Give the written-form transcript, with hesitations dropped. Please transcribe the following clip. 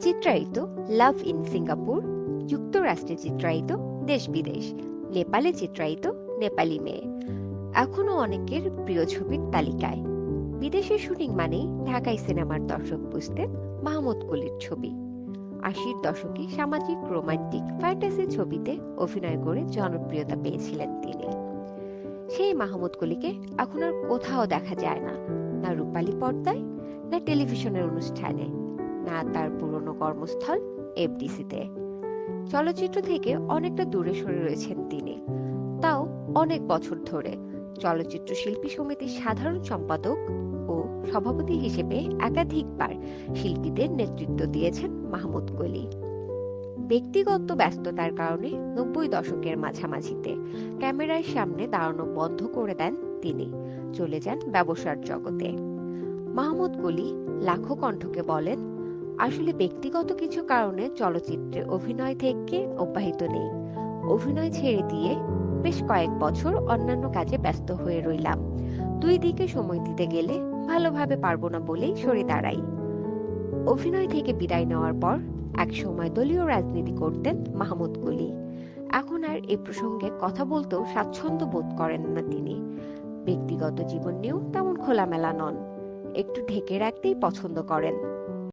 চিত্রায়িত love in Singapore, যুক্তরাষ্ট্রে চিত্রায়িত দেশ বিদেশ, নেপালে চিত্রায়িত নেপালি মেয়ে এখনো অনেকের প্রিয় ছবির তালিকায়। বিদেশের শুটিং মানেই ঢাকাই সিনেমার দর্শক বুঝতেন মাহমুদ কলির ছবি। ৮০-র দশকে সামাজিক রোমান্টিক ফ্যান্টাসি ছবিতে অভিনয় করে জনপ্রিয়তা পেয়েছিলেন তিনি। সেই মাহমুদ কলিকে এখন আর কোথাও দেখা যায় না, না রূপালী পর্দায়, না টেলিভিশনের অনুষ্ঠানে, না তার পুরনো কর্মস্থল এফডিসিতে। চলচ্চিত্র থেকে অনেকটা দূরে সরে রয়েছেন তিনি, তাও অনেক বছর ধরে। চলচ্চিত্র শিল্পী সমিতির সাধারণ সম্পাদক ও সভাপতি হিসেবে একাধিকবার শিল্পীদের নেতৃত্ব দিয়েছেন মাহমুদ কলি। ব্যক্তিগত ব্যস্ততার কারণে ৯০ দশকের মাঝামাঝিতে ক্যামেরার সামনে দাঁড়ানো বন্ধ করে দেন তিনি, চলে যান ব্যবসার জগতে। মাহমুদ কলি লাখো কণ্ঠকে বলেন, আসলে ব্যক্তিগত কিছু কারণে চলচ্চিত্রে অভিনয় থেকে অব্যাহত নেই। অভিনয় ছেড়ে দিয়ে বেশ কয়েক বছর অন্যান্য কাজে ব্যস্ত হয়ে রইলাম। দুই দিকে সময় দিতে গেলে ভালোভাবে পারবো না বলেই সরে দাঁড়াই। অভিনয় থেকে বিদায় নেওয়ার পর এক সময় দলীয় রাজনীতি করতেন মাহমুদ কলি। এখন আর এ প্রসঙ্গে কথা বলতেও স্বাচ্ছন্দ্য বোধ করেন না তিনি। ব্যক্তিগত জীবন নিয়েও তেমন খোলামেলা নন, একটু ঢেকে রাখতেই পছন্দ করেন।